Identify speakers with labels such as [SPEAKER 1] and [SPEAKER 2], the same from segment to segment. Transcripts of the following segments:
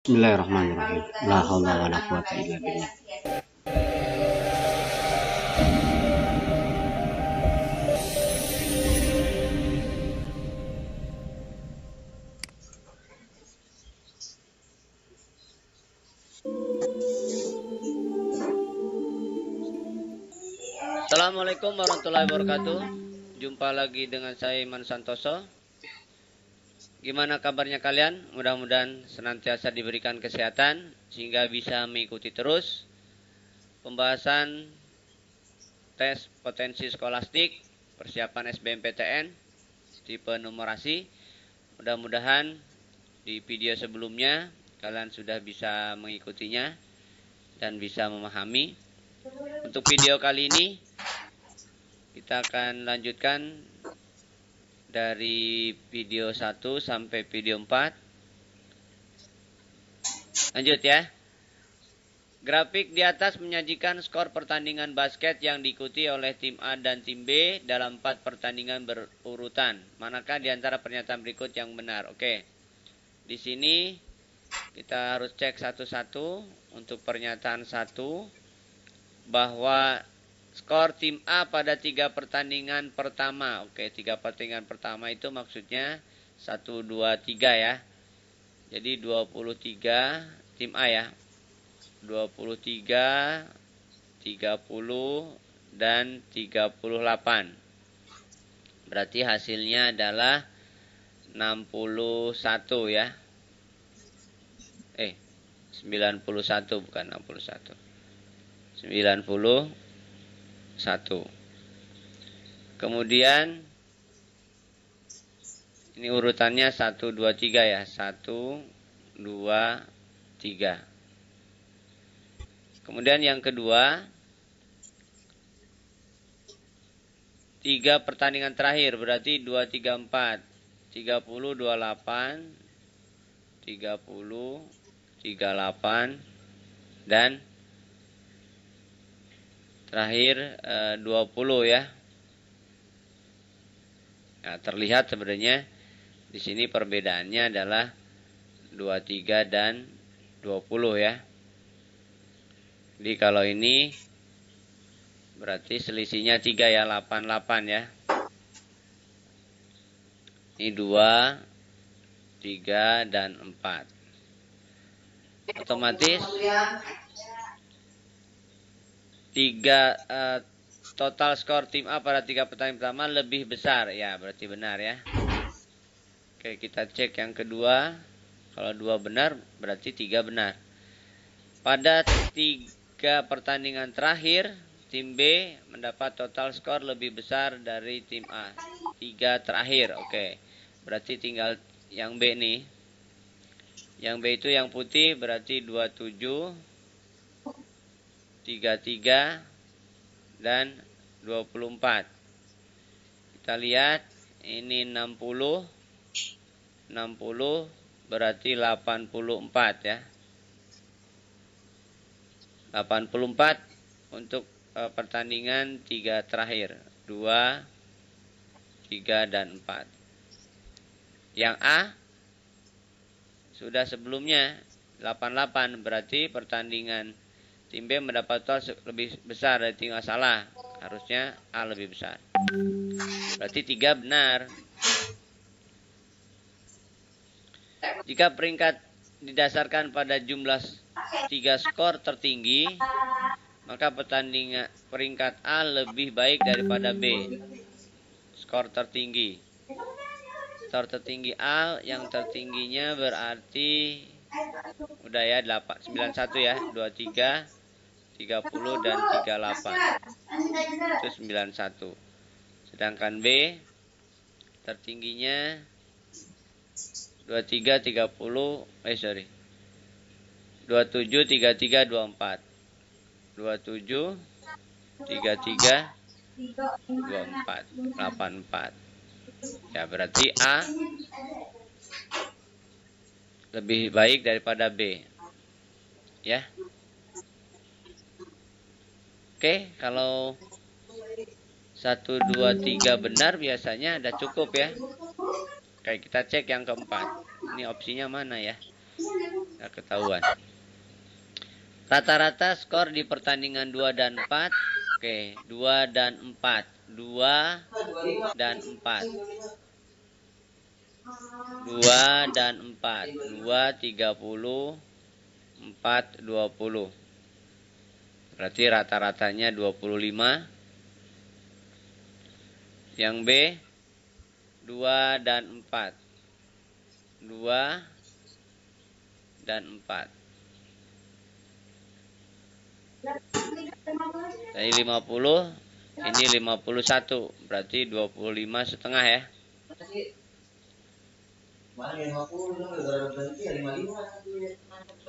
[SPEAKER 1] Bismillahirrahmanirrahim. La haula wala quwata illa billah.
[SPEAKER 2] Assalamualaikum warahmatullahi wabarakatuh. Jumpa lagi dengan saya Iman Santoso. Gimana kabarnya kalian? Mudah-mudahan senantiasa diberikan kesehatan sehingga bisa mengikuti terus pembahasan tes potensi skolastik persiapan SBMPTN tipe numerasi. Mudah-mudahan di video sebelumnya kalian sudah bisa mengikutinya dan bisa memahami. Untuk video kali ini kita akan lanjutkan dari video 1 sampai video 4. Lanjut ya. Grafik di atas menyajikan skor pertandingan basket yang diikuti oleh tim A dan tim B dalam 4 pertandingan berurutan. Manakah di antara pernyataan berikut yang benar? Oke. Di sini kita harus cek satu-satu. Untuk pernyataan 1 bahwa skor tim A pada 3 pertandingan pertama. Oke, 3 pertandingan pertama itu maksudnya 1, 2, 3 ya. Jadi 23 tim A ya. 23, 30, dan 38. Berarti hasilnya adalah 61 ya. 91 bukan 61. 91. Kemudian ini urutannya 1, 2, 3 ya. 1, 2, 3. Kemudian yang kedua, 3 pertandingan terakhir berarti 2, 3, 4. 30, 28, 30, 38, dan terakhir 20 ya. Nah, terlihat sebenarnya di sini perbedaannya adalah 23 dan 20 ya. Jadi kalau ini berarti selisihnya 3 ya, 88 ya. Ini 2, 3, dan 4. Otomatis 3 total skor tim A pada 3 pertandingan pertama lebih besar ya, berarti benar ya. Oke, kita cek yang kedua. Kalau 2 benar berarti 3 benar. Pada 3 pertandingan terakhir tim B mendapat total skor lebih besar dari tim A. 3 terakhir. Oke, berarti tinggal yang B nih. Yang B itu yang putih berarti 27, 33, dan 24. Kita lihat ini 60 berarti 84 ya. 84 untuk pertandingan 3 terakhir. 2, 3, dan 4. Yang A sudah sebelumnya 88 berarti pertandingan tim B mendapat total lebih besar dari tinggal salah. Harusnya A lebih besar. Berarti 3 benar. Jika peringkat didasarkan pada jumlah 3 skor tertinggi, maka pertandingan peringkat A lebih baik daripada B. Skor tertinggi. Skor tertinggi A yang tertingginya berarti udah ya 91 ya, 23, 30, dan 38. Itu 91. Sedangkan B tertingginya 23, 30, 27, 33, 24. 27, 33, 24, 84. Ya, berarti A lebih baik daripada B. Ya. Oke, kalau 1, 2, 3 benar biasanya ada cukup ya. Oke, kita cek yang keempat. Ini opsinya mana ya? Nggak ketahuan. Rata-rata skor di pertandingan 2 dan 4. Oke, 2 dan 4. 2 dan 4. 2 dan 4. 2, 30. 4, 20. Berarti rata-ratanya 25. Yang B, 2 dan 4. 2 dan 4. Tadi 50, ini 51, berarti 25,5 ya.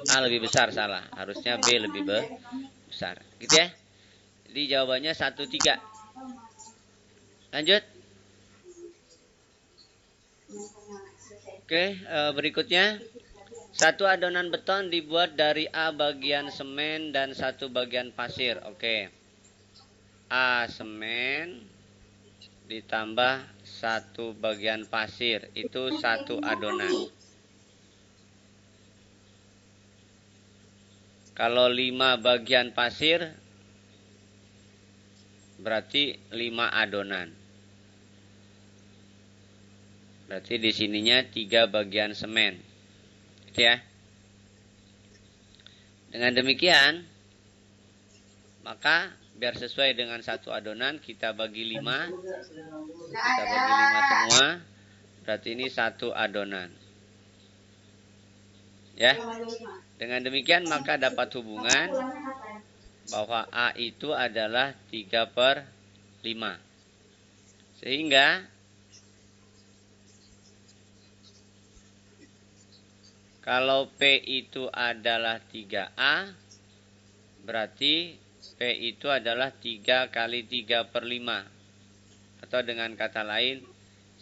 [SPEAKER 2] A lebih besar, salah. Harusnya B lebih besar. Gitu ya. Jadi jawabannya 1,3. Lanjut. Oke, berikutnya. Satu adonan beton dibuat dari A bagian semen dan 1 bagian pasir. Oke. A semen ditambah 1 bagian pasir. Itu 1 adonan. Kalau 5 bagian pasir, berarti 5 adonan. Berarti di sininya 3 bagian semen. Gitu ya. Dengan demikian, maka biar sesuai dengan 1 adonan, kita bagi 5. Kita bagi 5 semua. Berarti ini 1 adonan. Ya. Dengan demikian, maka dapat hubungan bahwa A itu adalah 3/5. Sehingga kalau P itu adalah 3A, berarti P itu adalah 3 kali 3/5. Atau dengan kata lain,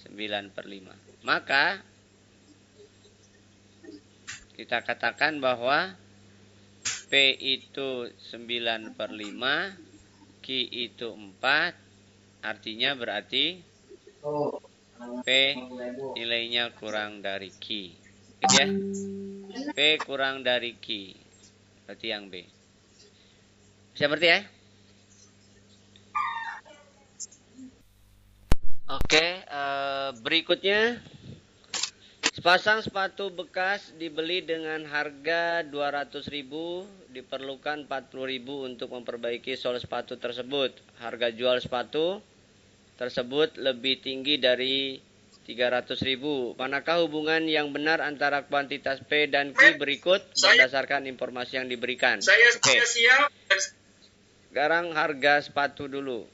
[SPEAKER 2] 9/5. Maka, kita katakan bahwa P itu 9/5, Q itu 4, artinya berarti P nilainya kurang dari Q. Gitu ya. P kurang dari Q. Berarti yang B. Bisa berarti ya? Oke, berikutnya. Sepasang sepatu bekas dibeli dengan harga 200.000, diperlukan 40.000 untuk memperbaiki sol sepatu tersebut. Harga jual sepatu tersebut lebih tinggi dari 300.000. Manakah hubungan yang benar antara kuantitas P dan Q berikut berdasarkan informasi yang diberikan? Oke. Sekarang harga sepatu dulu.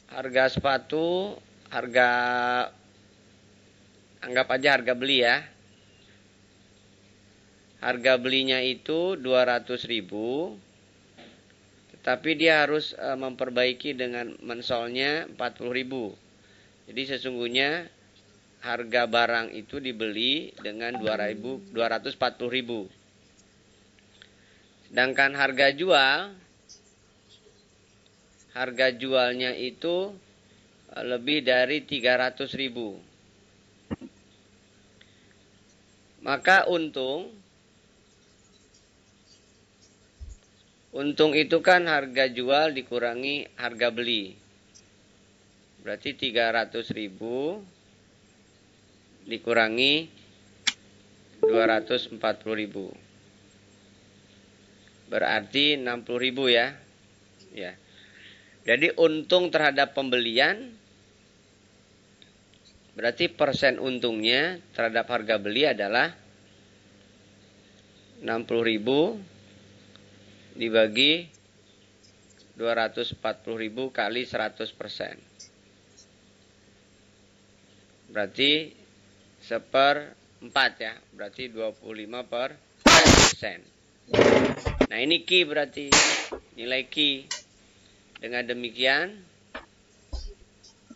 [SPEAKER 2] Harga sepatu, anggap aja harga beli ya. Harga belinya itu 200.000. Tetapi dia harus memperbaiki dengan mensolnya 40.000. Jadi sesungguhnya harga barang itu dibeli dengan 240.000. Sedangkan harga jualnya itu lebih dari 300.000. Maka untung itu kan harga jual dikurangi harga beli. Berarti 300.000 dikurangi 240.000. Berarti 60.000 ya. Ya. Jadi untung terhadap pembelian, berarti persen untungnya terhadap harga beli adalah 60.000 dibagi 240.000 kali 100%. Berarti 1/4 ya. Berarti 25%. Nah ini Q berarti. Nilai Q. Dengan demikian,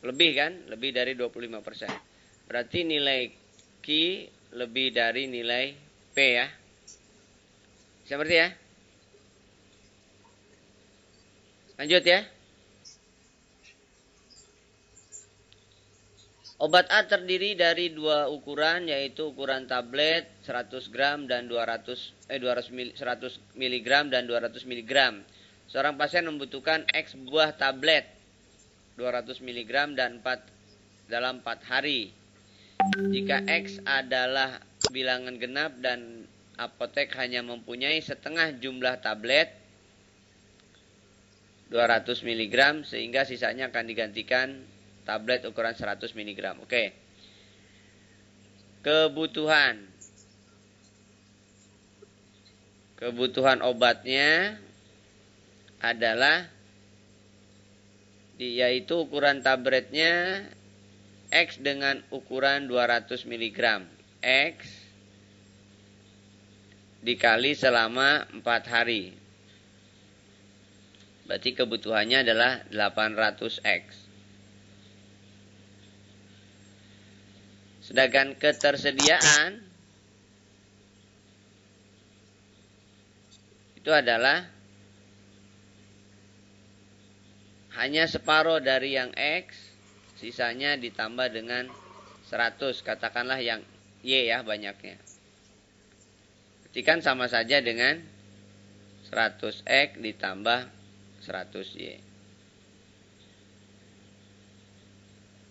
[SPEAKER 2] lebih kan? Lebih dari 25%. Berarti nilai Q lebih dari nilai P ya. Seperti ya. Lanjut ya. Obat A terdiri dari dua ukuran, yaitu ukuran tablet 100 gram dan 100 mg dan 200 mg. Seorang pasien membutuhkan X buah tablet 200 mg dan dalam 4 hari. Jika X adalah bilangan genap dan apotek hanya mempunyai setengah jumlah tablet 200 mg, sehingga sisanya akan digantikan tablet ukuran 100 mg. Oke. Kebutuhan obatnya adalah yaitu ukuran tabletnya X dengan ukuran 200 mg. X dikali selama 4 hari. Berarti kebutuhannya adalah 800X. Sedangkan ketersediaan itu adalah hanya separuh dari yang X, sisanya ditambah dengan 100. Katakanlah yang Y ya banyaknya. Berarti kan sama saja dengan 100X ditambah 100Y.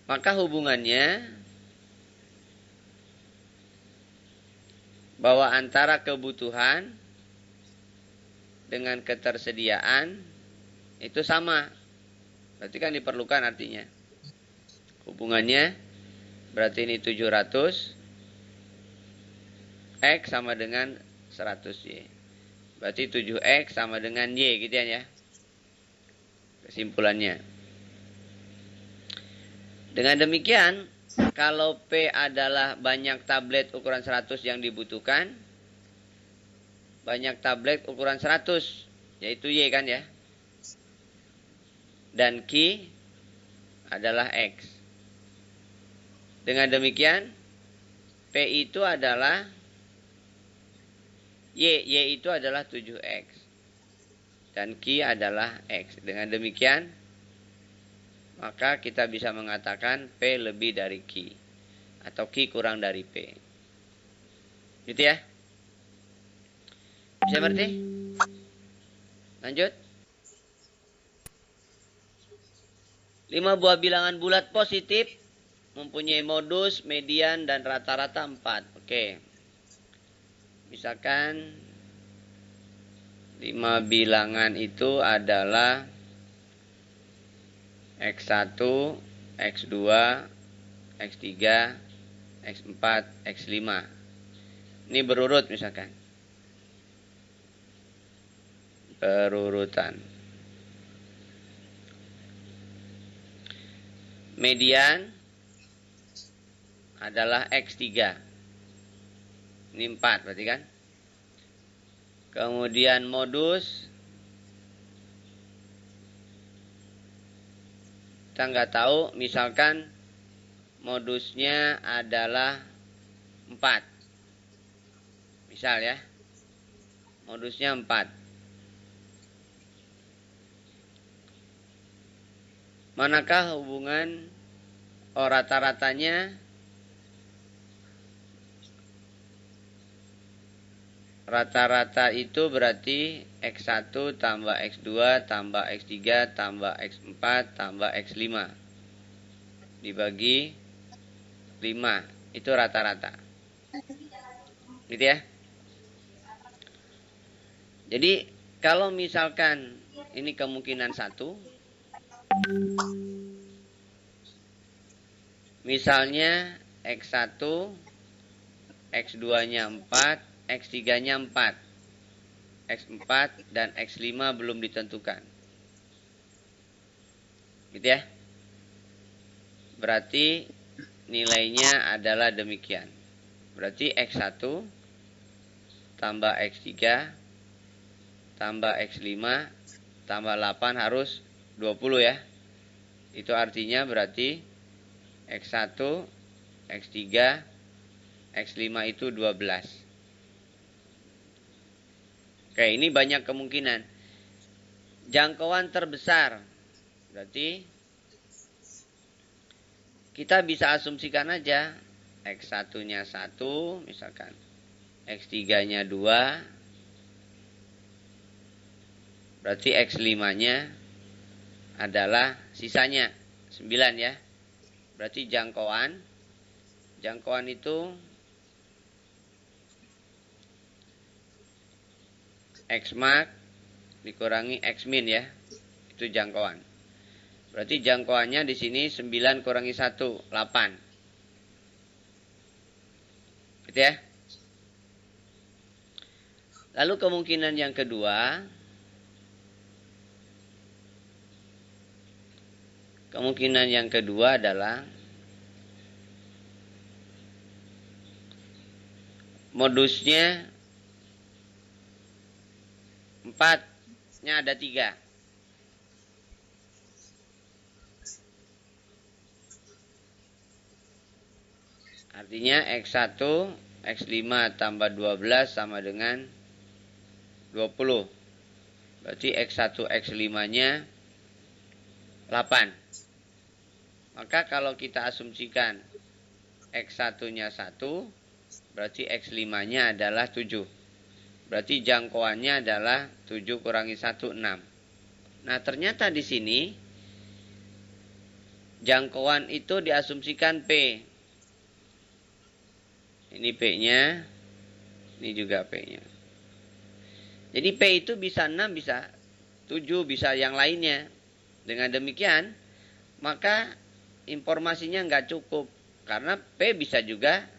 [SPEAKER 2] Maka hubungannya bahwa antara kebutuhan dengan ketersediaan itu sama. Berarti kan diperlukan artinya. Hubungannya berarti ini 700 X sama dengan 100Y. Berarti 7X sama dengan Y gitu ya. Kesimpulannya. Dengan demikian, kalau P adalah banyak tablet ukuran 100 yang dibutuhkan, banyak tablet ukuran 100, yaitu Y kan ya. Dan Q adalah X. Dengan demikian, P itu adalah Y itu adalah 7X. Dan Q adalah X. Dengan demikian, maka kita bisa mengatakan P lebih dari Q. Atau Q kurang dari P. Gitu ya. Bisa berarti? Lanjut. 5 buah bilangan bulat positif mempunyai modus, median, dan rata-rata 4. Oke. Misalkan 5 bilangan itu adalah X1, X2, X3, X4, X5. Ini berurut misalkan. Berurutan. Median adalah X3. Ini 4 berarti kan? Kemudian modus, kita nggak tahu, misalkan modusnya adalah 4. Misal ya, modusnya 4. Manakah hubungan rata-ratanya? Rata-rata itu berarti X1 tambah X2 tambah X3 tambah X4 tambah X5 dibagi 5. Itu rata-rata. Gitu ya. Jadi kalau misalkan ini kemungkinan 1, misalnya X1, X2-nya 4, X3-nya 4, X4 dan X5 belum ditentukan. Gitu ya. Berarti nilainya adalah demikian. Berarti X1 tambah X3 tambah X5 tambah 8 harus 20 ya. Itu artinya berarti X1, X3, X5 itu 12. Oke, ini banyak kemungkinan. Jangkauan terbesar berarti kita bisa asumsikan aja X1-nya 1, misalkan X3-nya 2, berarti X5-nya adalah sisanya 9 ya. Berarti jangkauan itu X max dikurangi X min ya. Itu jangkauan. Berarti jangkauannya di sini 9 kurangi 1, 8. Gitu ya. Lalu kemungkinan yang kedua, adalah modusnya 4-nya ada 3. Artinya X1, X5 tambah 12 sama dengan 20. Berarti X1, X5-nya 8. Maka kalau kita asumsikan X1-nya 1, berarti X5-nya adalah 7. Berarti jangkauannya adalah 7 kurangi 1, 6. Nah, ternyata di sini jangkauan itu diasumsikan P. Ini P-nya, ini juga P-nya. Jadi P itu bisa 6, bisa 7, bisa yang lainnya. Dengan demikian, maka informasinya nggak cukup. Karena P bisa juga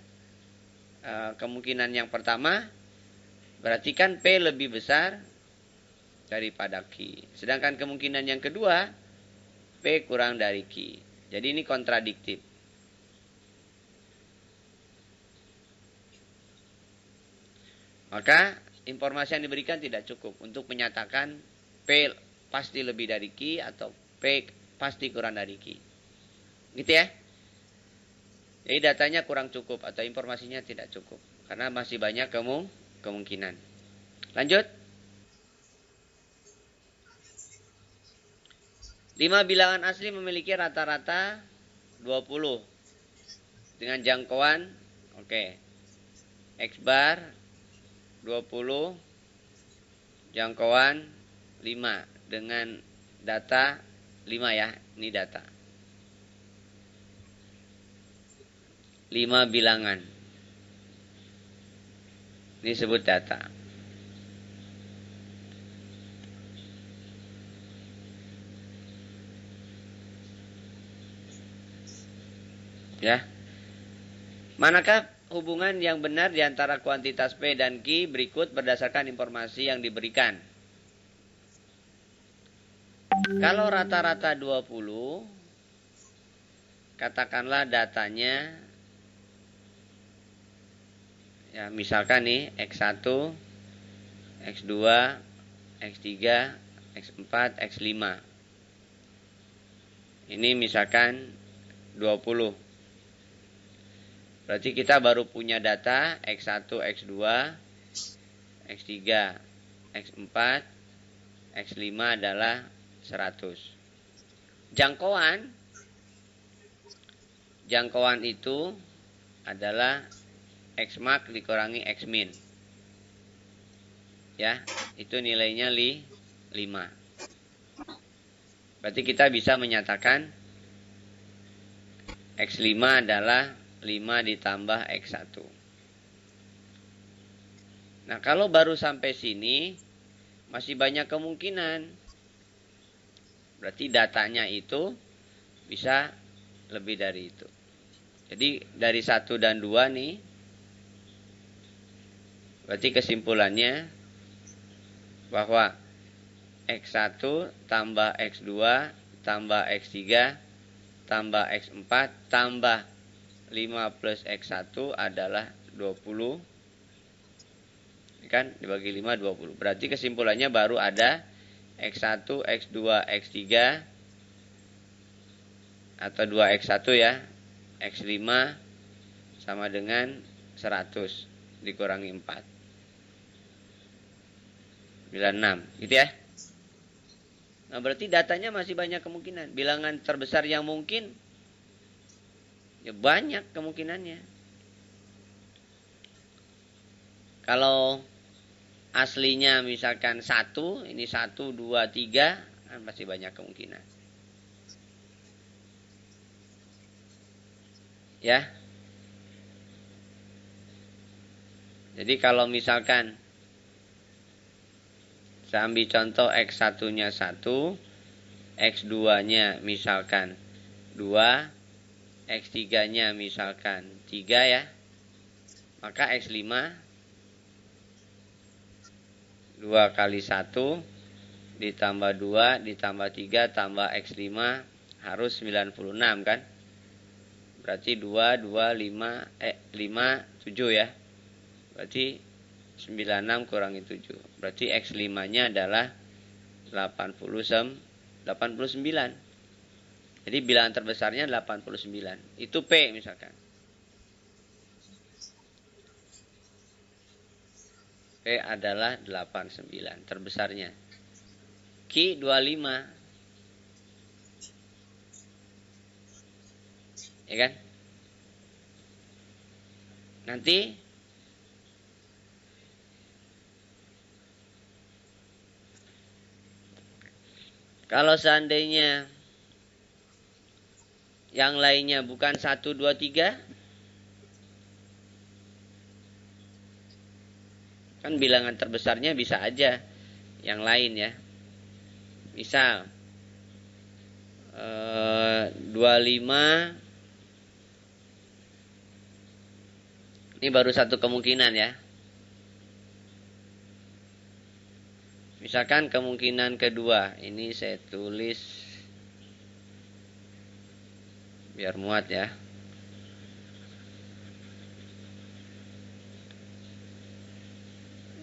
[SPEAKER 2] kemungkinan yang pertama, berarti kan P lebih besar daripada Q. Sedangkan kemungkinan yang kedua, P kurang dari Q. Jadi ini kontradiktif. Maka informasi yang diberikan tidak cukup untuk menyatakan P pasti lebih dari Q atau P pasti kurang dari Q. Gitu ya. Jadi datanya kurang cukup atau informasinya tidak cukup. Karena masih banyak kemungkinan. Lanjut. 5 bilangan asli memiliki rata-rata 20. Dengan jangkauan, X bar 20, jangkauan 5 dengan data 5 ya, ini data 5 bilangan, ini disebut data. Ya, manakah hubungan yang benar di antara kuantitas P dan Q berikut berdasarkan informasi yang diberikan. Kalau rata-rata 20, katakanlah datanya, ya misalkan nih X1, X2, X3, X4, X5. Ini misalkan 20. Berarti kita baru punya data X1, X2, X3, X4, X5 adalah 100. Jangkauan itu adalah X max dikurangi X min. Ya, itu nilainya 5. Berarti kita bisa menyatakan X5 adalah 5 ditambah X1. Nah, kalau baru sampai sini, masih banyak kemungkinan. Berarti datanya itu bisa lebih dari itu. Jadi, dari 1 dan 2 nih, berarti kesimpulannya bahwa X1 tambah X2 tambah X3 tambah X4 tambah 5 plus X1 adalah 20. Kan dibagi 5, 20. Berarti kesimpulannya baru ada X1, X2, X3 atau 2X1 ya. X5 sama dengan 100 dikurangi 4. 96. Gitu ya. Nah, berarti datanya masih banyak kemungkinan. Bilangan terbesar yang mungkin Ya banyak kemungkinannya. Kalau aslinya misalkan 1, ini 1, 2, 3, kan pasti banyak kemungkinan. Ya. Jadi kalau misalkan saya ambil contoh X1-nya 1, X2-nya misalkan 2, X3-nya misalkan 3 ya. Maka X5 2 kali 1 ditambah 2 ditambah 3 tambah X5 harus 96 kan. Berarti 2, 2, 5, 5, 7 ya. Berarti 96 kurangi 7. Berarti X5-nya adalah 89. Jadi bilangan terbesarnya 89. Itu P misalkan. P adalah 89 terbesarnya. Q 25. Ya kan? Nanti kalau seandainya yang lainnya bukan 1, 2, 3, kan bilangan terbesarnya bisa aja yang lain ya. Misal 25, ini baru satu kemungkinan ya. Misalkan kemungkinan kedua, ini saya tulis biar muat ya.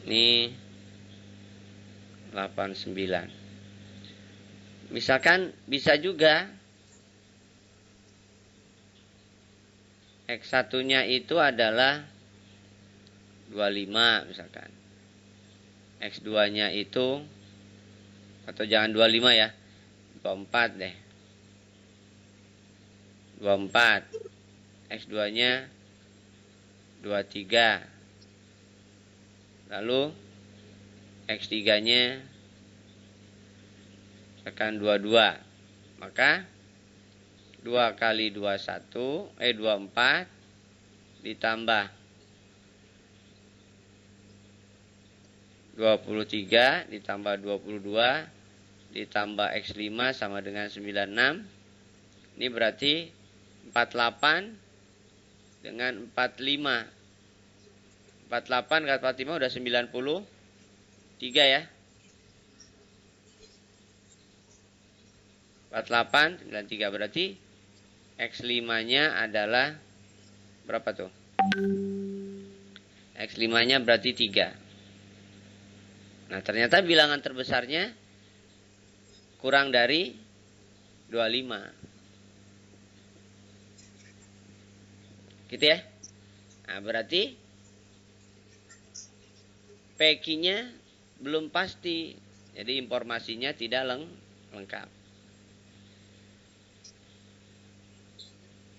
[SPEAKER 2] Ini 89. Misalkan bisa juga X1-nya itu adalah 25 misalkan. X2-nya itu, atau jangan 25 ya, 24 deh. 24. X2-nya 23. Lalu X3-nya akan 22. Maka 2 kali 24 ditambah 23 ditambah 22 ditambah X5 sama dengan 96. Ini berarti 48 dengan 45. 48 kali 45 udah 93 ya. 48, 93 berarti X5-nya adalah berapa tuh? X5-nya berarti 3. Nah, ternyata bilangan terbesarnya kurang dari 25. Gitu ya. Nah, berarti PQ-nya belum pasti. Jadi informasinya tidak lengkap.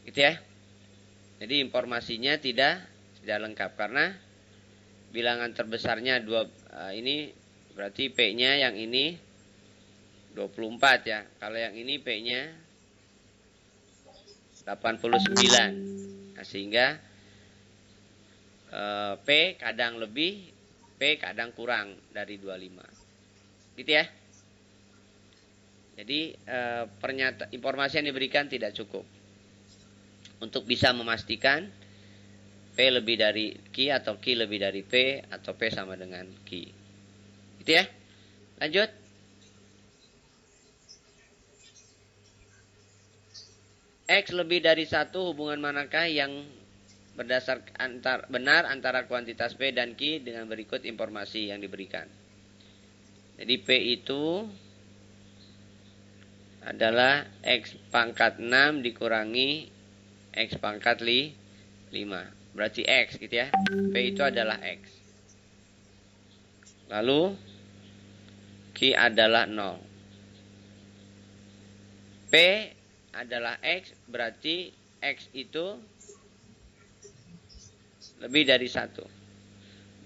[SPEAKER 2] Gitu ya. Jadi informasinya tidak lengkap karena bilangan terbesarnya ini berarti P-nya yang ini 24 ya. Kalau yang ini P-nya 89. Nah, sehingga P kadang lebih, P kadang kurang dari 25. Gitu ya. Jadi informasi yang diberikan tidak cukup untuk bisa memastikan P lebih dari Q atau Q lebih dari P atau P sama dengan Q. Gitu ya. Lanjut. X lebih dari 1 hubungan manakah yang berdasarkan benar antara kuantitas P dan Q dengan berikut informasi yang diberikan. Jadi P itu adalah X pangkat 6 dikurangi X pangkat 5. Berarti X gitu ya. P itu adalah X. Lalu Q adalah 0. P adalah X berarti X itu lebih dari 1.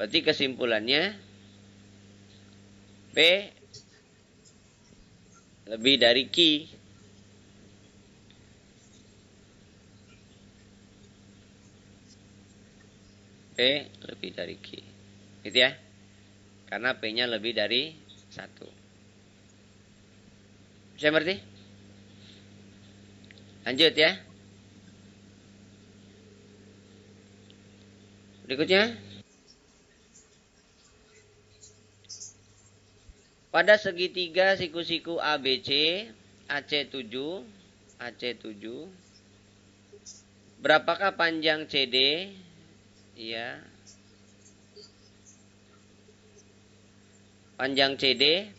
[SPEAKER 2] Berarti kesimpulannya P lebih dari Q. P lebih dari Q. Gitu ya. Karena P-nya lebih dari 1. Bisa berarti? Lanjut ya. Berikutnya. Pada segitiga siku-siku ABC, AC7, berapakah panjang CD? Ya. Panjang CD.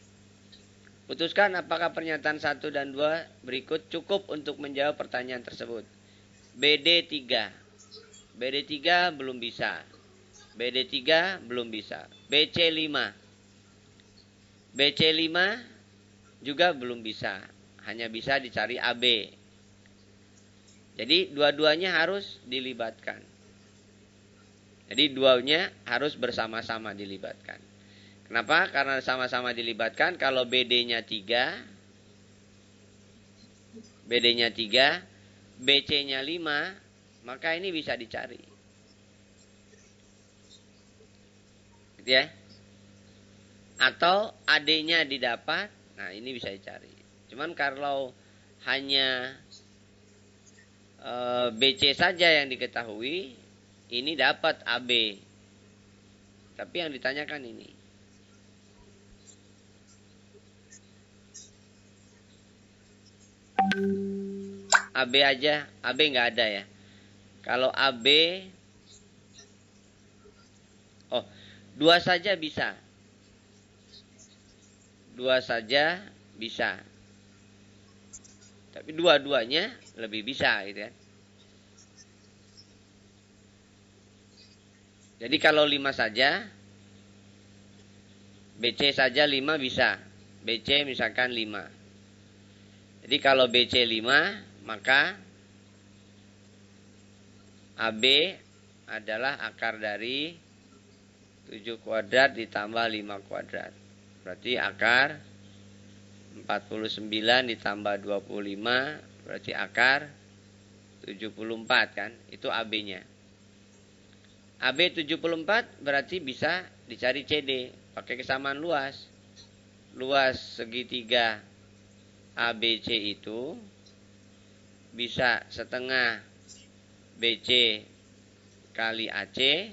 [SPEAKER 2] Putuskan apakah pernyataan 1 dan 2 berikut cukup untuk menjawab pertanyaan tersebut. BD3. BD3 belum bisa. BD3 belum bisa. BC5. BC5 juga belum bisa. Hanya bisa dicari AB. Jadi dua-duanya harus dilibatkan. Jadi duanya harus bersama-sama dilibatkan. Kenapa? Karena sama-sama dilibatkan. Kalau BD-nya 3, BC-nya 5, maka ini bisa dicari. Gitu ya. Atau AD-nya didapat, nah ini bisa dicari. Cuman kalau hanya BC saja yang diketahui, ini dapat AB. Tapi yang ditanyakan ini. AB aja, AB nggak ada ya. Kalau AB, oh 2 saja bisa. 2 saja bisa. Tapi dua-duanya lebih bisa gitu kan. Jadi kalau 5 saja, BC saja 5 bisa. BC misalkan 5. Jadi kalau BC 5, maka AB adalah akar dari 7 kuadrat ditambah 5 kuadrat. Berarti akar 49 ditambah 25, berarti akar 74 kan. Itu AB-nya. AB 74 berarti bisa dicari CD. Pakai kesamaan luas. Luas segitiga ABC itu bisa setengah BC kali AC,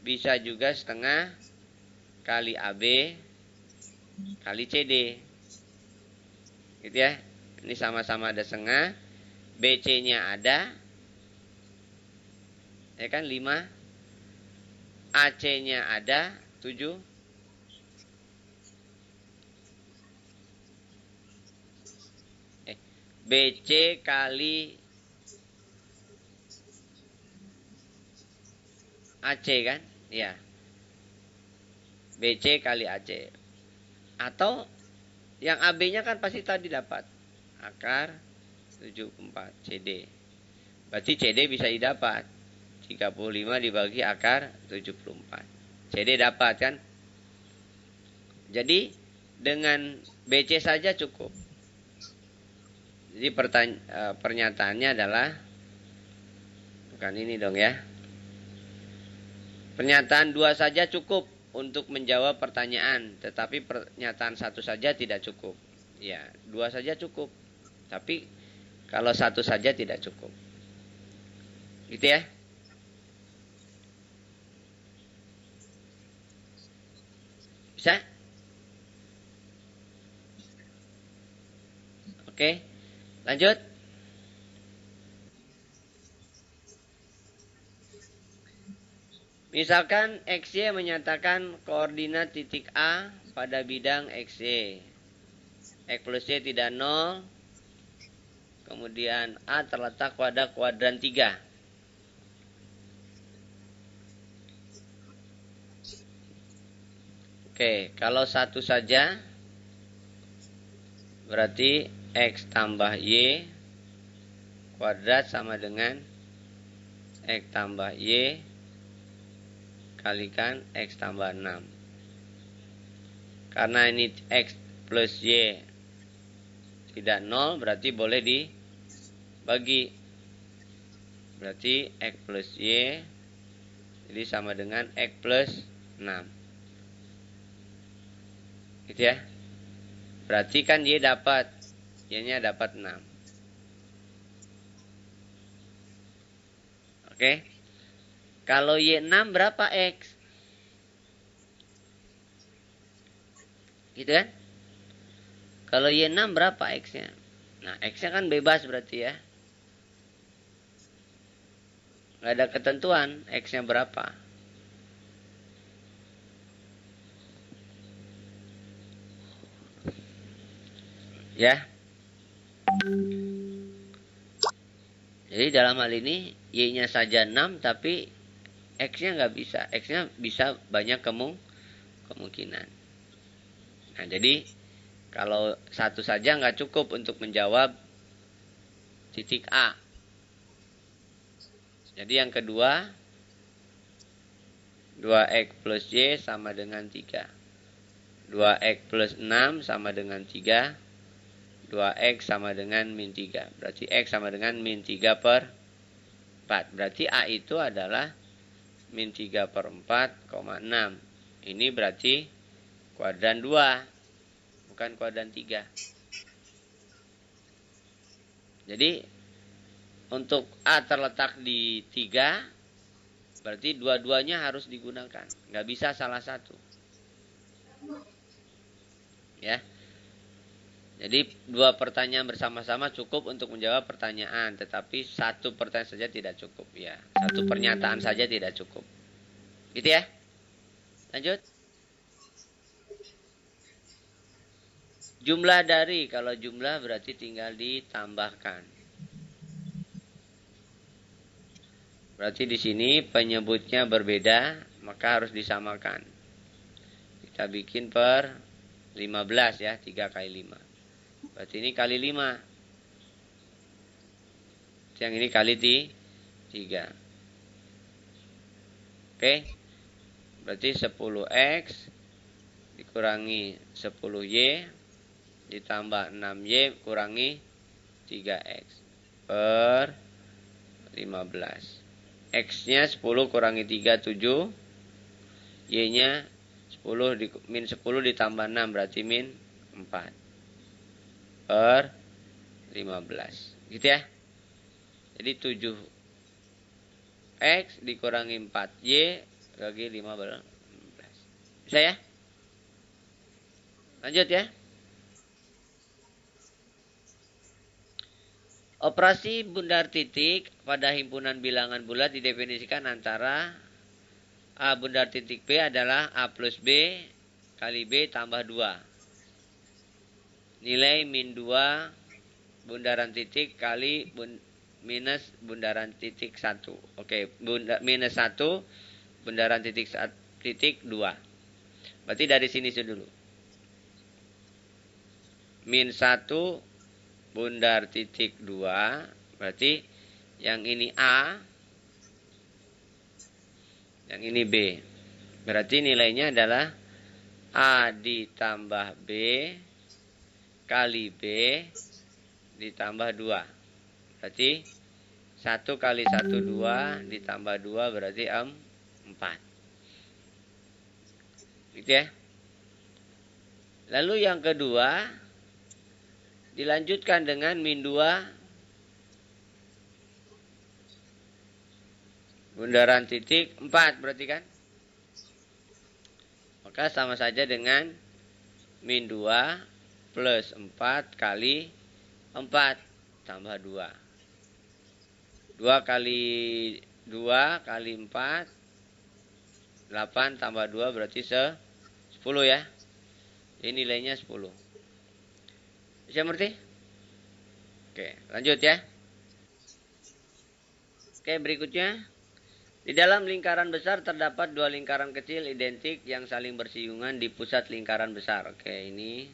[SPEAKER 2] bisa juga setengah kali AB kali CD. Gitu ya. Ini sama-sama ada setengah. BC-nya ada. Ya kan 5. AC-nya ada 7. BC kali AC kan? Ya. BC kali AC. Atau yang AB-nya kan pasti tadi dapat. Akar 74 CD. Berarti CD bisa didapat. 35 dibagi akar 74. CD dapat kan? Jadi dengan BC saja cukup. Jadi pernyataannya adalah bukan ini dong ya. Pernyataan 2 saja cukup untuk menjawab pertanyaan, tetapi pernyataan 1 saja tidak cukup. Ya, 2 saja cukup. Tapi kalau 1 saja tidak cukup. Gitu ya. Bisa? Oke. Lanjut. Misalkan XY menyatakan koordinat titik A pada bidang XY. X plus Y tidak 0. Kemudian A terletak pada kuadran 3. Oke, kalau 1 saja berarti X tambah Y kuadrat sama dengan X tambah Y kalikan X tambah 6. Karena ini X plus Y tidak 0, berarti boleh dibagi. Berarti X plus Y jadi sama dengan X plus 6. Gitu ya. Berarti kan Y dapat, Y-nya dapat 6. Oke. Kalau Y 6 berapa X? Gitu kan? Kalau Y 6 berapa X-nya? Nah, X-nya kan bebas berarti ya. Nggak ada ketentuan X-nya berapa. Ya. Jadi dalam hal ini Y-nya saja 6 tapi X-nya nggak bisa. X-nya bisa banyak kemungkinan. Nah, jadi kalau satu saja nggak cukup untuk menjawab titik A. Jadi yang kedua, 2X plus Y sama dengan 3. 2X plus 6 sama dengan 3. 2X sama dengan min 3. Berarti X sama dengan min 3 per 4. Berarti A itu adalah min 3 per 4,6. Ini berarti kuadran 2. Bukan kuadran 3. Jadi untuk A terletak di 3, berarti dua-duanya harus digunakan. Nggak bisa salah satu. Ya. Jadi dua pertanyaan bersama-sama cukup untuk menjawab pertanyaan. Tetapi satu pertanyaan saja tidak cukup. Ya. Satu pernyataan saja tidak cukup. Gitu ya. Lanjut. Jumlah dari, kalau jumlah berarti tinggal ditambahkan. Berarti di sini penyebutnya berbeda, maka harus disamakan. Kita bikin per 15 ya, 3 kali 5. Berarti ini kali 5. Yang ini kali 3. Oke. Berarti 10X dikurangi 10Y ditambah 6Y kurangi 3X per 15. X-nya 10 kurangi 3, 7. Y-nya 10 min 10 ditambah 6 berarti min 4 per 15. Gitu ya. Jadi 7X dikurangi 4Y bagi 15. Bisa ya? Lanjut ya. Operasi bundar titik pada himpunan bilangan bulat didefinisikan antara A bundar titik B adalah A plus B kali B tambah 2. Nilai min 2 bundaran titik kali minus bundaran titik 1. Oke, minus 1 bundaran titik 2. Berarti dari sini dulu. Min 1 bundar titik 2, berarti yang ini A, yang ini B. Berarti nilainya adalah A ditambah B kali B ditambah 2. Berarti 1 kali 1, 2 ditambah 2 berarti 4. Gitu ya. Lalu yang kedua dilanjutkan dengan min 2 bundaran titik 4 berarti kan. Maka sama saja dengan min 2 plus 4 kali 4 tambah 2. 2 kali 2 kali 4 8 tambah 2 berarti 10 ya. Ini nilainya 10. Bisa mengerti? Oke, lanjut ya. Oke, berikutnya. Di dalam lingkaran besar terdapat dua lingkaran kecil identik yang saling bersinggungan di pusat lingkaran besar. Oke, ini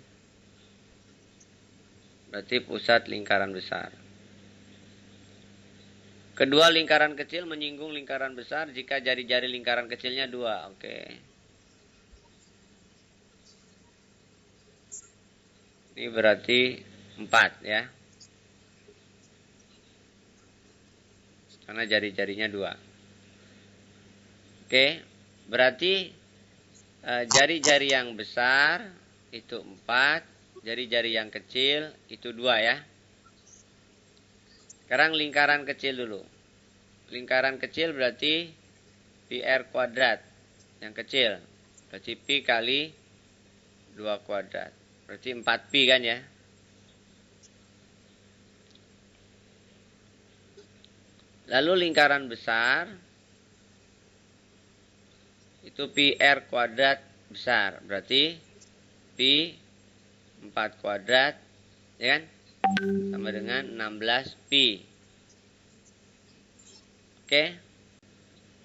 [SPEAKER 2] berarti pusat lingkaran besar. Kedua lingkaran kecil menyinggung lingkaran besar jika jari-jari lingkaran kecilnya 2. Oke. Ini berarti 4 ya. Karena jari-jarinya 2. Oke. Berarti jari-jari yang besar itu 4. Jari-jari yang kecil itu 2 ya. Sekarang lingkaran kecil dulu. Lingkaran kecil berarti pi r kuadrat. Yang kecil. Berarti pi kali 2 kuadrat. Berarti 4 pi kan ya. Lalu lingkaran besar. Itu pi r kuadrat besar. Berarti pi 4 kuadrat. Ya kan? Sama dengan 16 pi. Oke.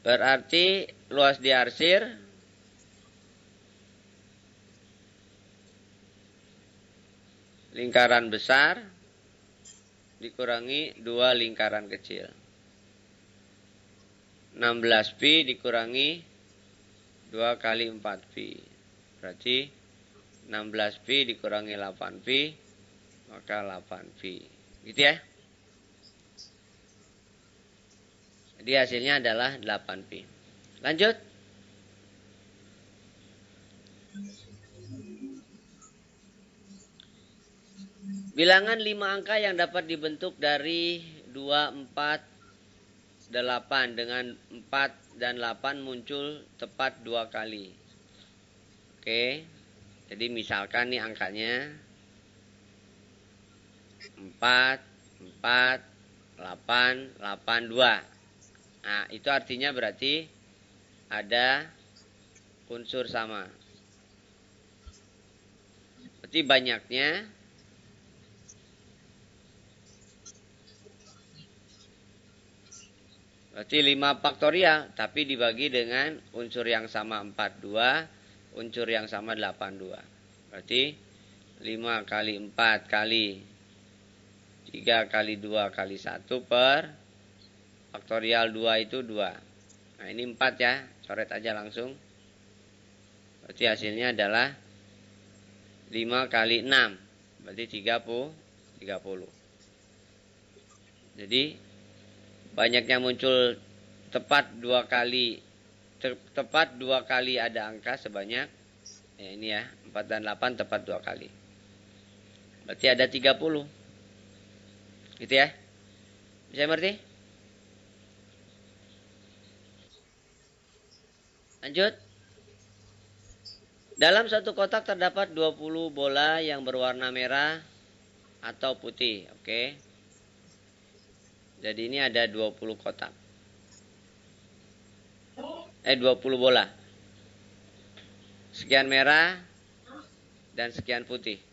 [SPEAKER 2] Berarti luas diarsir lingkaran besar dikurangi 2 lingkaran kecil. 16 pi dikurangi 2 kali 4 pi. Berarti 16 pi dikurangi 8 pi. Maka 8 pi. Gitu ya. Jadi hasilnya adalah 8 pi. Lanjut. Bilangan 5 angka yang dapat dibentuk dari 2, 4, 8 dengan 4 dan 8 muncul tepat 2 kali. Oke. Jadi misalkan nih angkanya 4, 4, 8, 8, 2. Nah, itu artinya berarti ada unsur sama. Berarti banyaknya berarti 5 faktorial, tapi dibagi dengan unsur yang sama 42, unsur yang sama 82. Berarti 5 kali 4 kali 3 kali 2 kali 1 per faktorial 2 itu 2. Nah ini 4 ya, coret aja langsung. Berarti hasilnya adalah 5 kali 6. Berarti 30. Jadi banyaknya muncul tepat 2 kali. Tepat 2 kali ada angka sebanyak. Ya ini ya, 4 dan 8 tepat 2 kali. Berarti ada 30. Gitu ya. Bisa mengerti? Lanjut. Dalam satu kotak terdapat 20 bola yang berwarna merah atau putih. Oke. Jadi ini ada 20 kotak. 20 bola. Sekian merah dan sekian putih.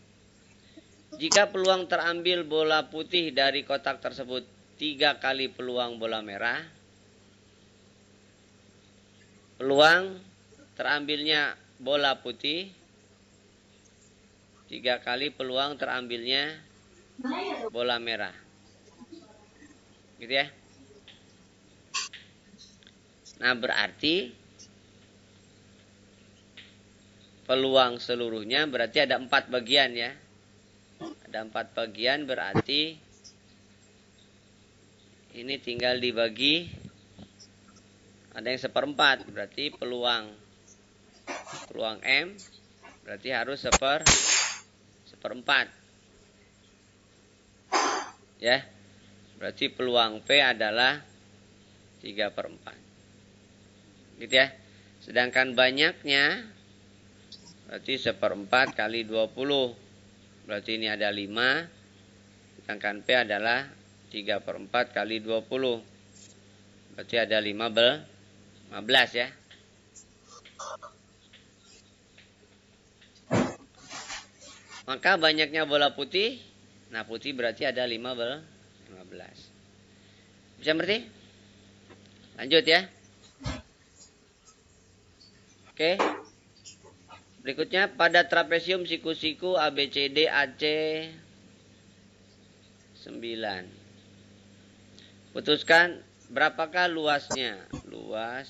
[SPEAKER 2] Jika peluang terambil bola putih dari kotak tersebut 3 kali peluang bola merah, peluang terambilnya bola putih 3 kali peluang terambilnya bola merah. Gitu ya. Nah berarti peluang seluruhnya berarti ada 4 bagian ya. Ada 4 bagian berarti ini tinggal dibagi. Ada yang 1/4 berarti peluang M berarti harus 1/4. Ya. Berarti peluang P adalah 3/4. Gitu ya. Sedangkan banyaknya berarti 1/4 kali 20. Berarti ini ada 5. Sedangkan P adalah 3/4 kali 20. Berarti ada 15 ya. Maka banyaknya bola putih. Nah putih berarti ada 15. Bisa ngerti? Lanjut ya. Oke. Berikutnya pada trapesium siku-siku ABCD AC 9. Putuskan berapakah luasnya? Luas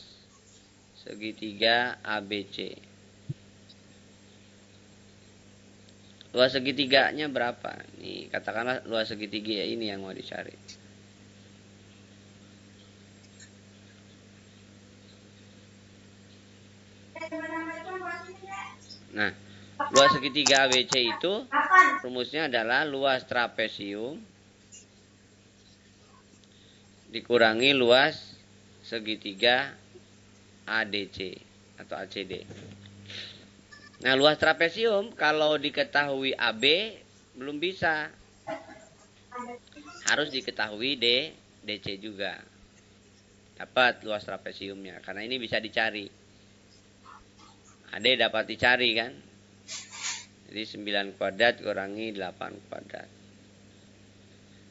[SPEAKER 2] segitiga ABC. Luas segitiganya berapa? Nih, katakanlah luas segitiga ini yang mau dicari. Nah, luas segitiga ABC itu rumusnya adalah luas trapesium dikurangi luas segitiga ADC atau ACD. Nah, luas trapesium kalau diketahui AB belum bisa. Harus diketahui DC juga. Dapat luas trapesiumnya karena ini bisa dicari. AD dapat dicari kan? Jadi 9 kuadrat kurangi 8 kuadrat.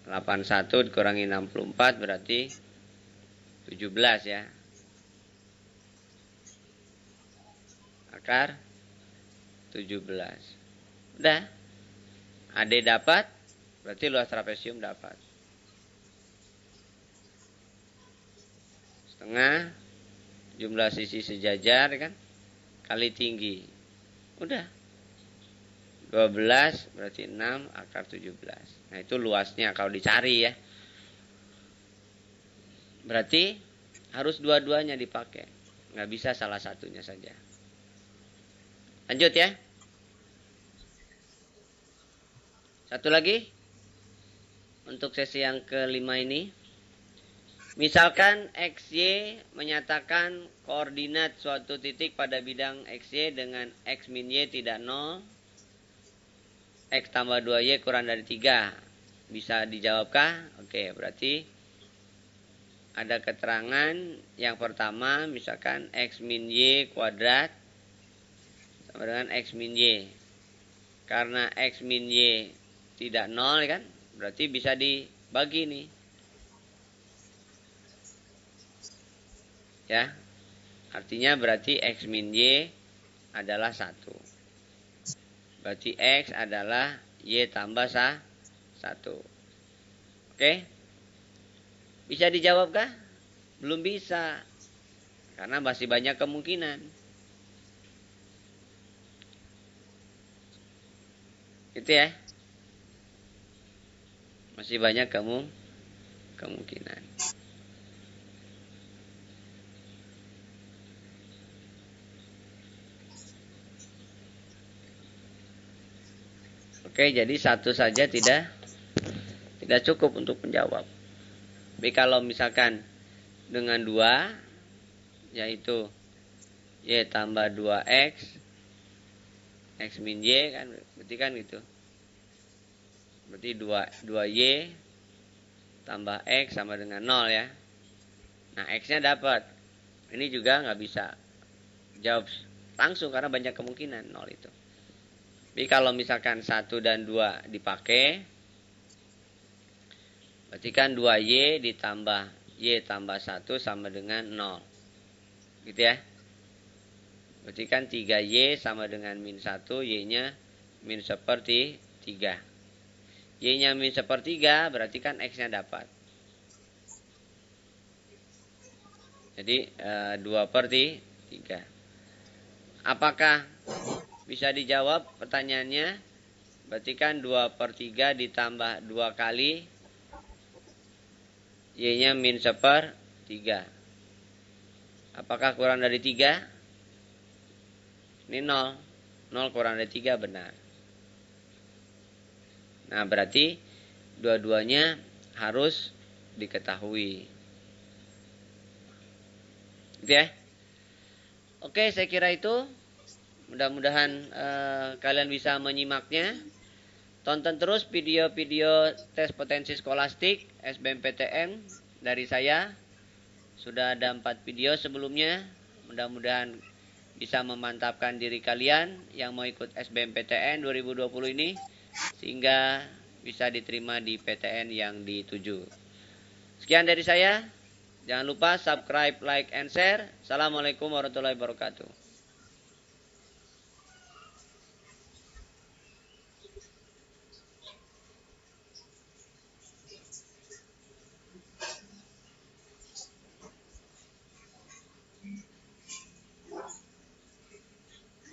[SPEAKER 2] 81 dikurangi 64 berarti 17 ya. Akar 17. Udah. AD dapat, berarti luas trapesium dapat. Setengah jumlah sisi sejajar kan kali tinggi. Udah. 12 berarti 6 akar 17. Nah, itu luasnya kalau dicari ya. Berarti harus dua-duanya dipakai. Nggak bisa salah satunya saja. Lanjut ya. Satu lagi. Untuk sesi yang kelima ini. Misalkan XY menyatakan koordinat suatu titik pada bidang XY dengan X min Y tidak 0. X tambah 2Y kurang dari 3. Bisa dijawabkah? Oke, berarti ada keterangan yang pertama misalkan X min Y kuadrat sama dengan X min Y. Karena X min Y tidak 0 kan, berarti bisa dibagi nih. Ya, artinya berarti X min Y adalah 1. Berarti X adalah Y tambah 1. Oke? Bisa dijawabkah? Belum bisa. Karena masih banyak kemungkinan. Gitu ya. Masih banyak kemungkinan. Oke, jadi satu saja tidak cukup untuk menjawab. Tapi kalau misalkan dengan 2, yaitu Y tambah 2X, X min Y kan, berarti kan gitu. Berarti 2Y tambah X sama dengan 0 ya. Nah, X-nya dapat. Ini juga nggak bisa jawab langsung karena banyak kemungkinan 0 itu. Tapi kalau misalkan 1 dan 2 dipakai, berarti kan 2Y ditambah Y tambah 1 sama dengan 0. Gitu ya. Berarti kan 3Y sama dengan min 1, Y-nya min seperti 3. Y-nya min sepertiga, berarti kan X-nya dapat. Jadi 2/3. Apakah bisa dijawab pertanyaannya? Berarti kan 2/3 ditambah 2 kali Y-nya min 1/3. Apakah kurang dari 3? Ini 0. 0 kurang dari 3 benar. Nah, berarti dua-duanya harus diketahui. Gitu ya. Oke, saya kira itu. Mudah-mudahan kalian bisa menyimaknya. Tonton terus video-video tes potensi skolastik SBMPTN dari saya. Sudah ada 4 video sebelumnya. Mudah-mudahan bisa memantapkan diri kalian yang mau ikut SBMPTN 2020 ini. Sehingga bisa diterima di PTN yang dituju. Sekian dari saya. Jangan lupa subscribe, like, and share. Assalamualaikum warahmatullahi wabarakatuh.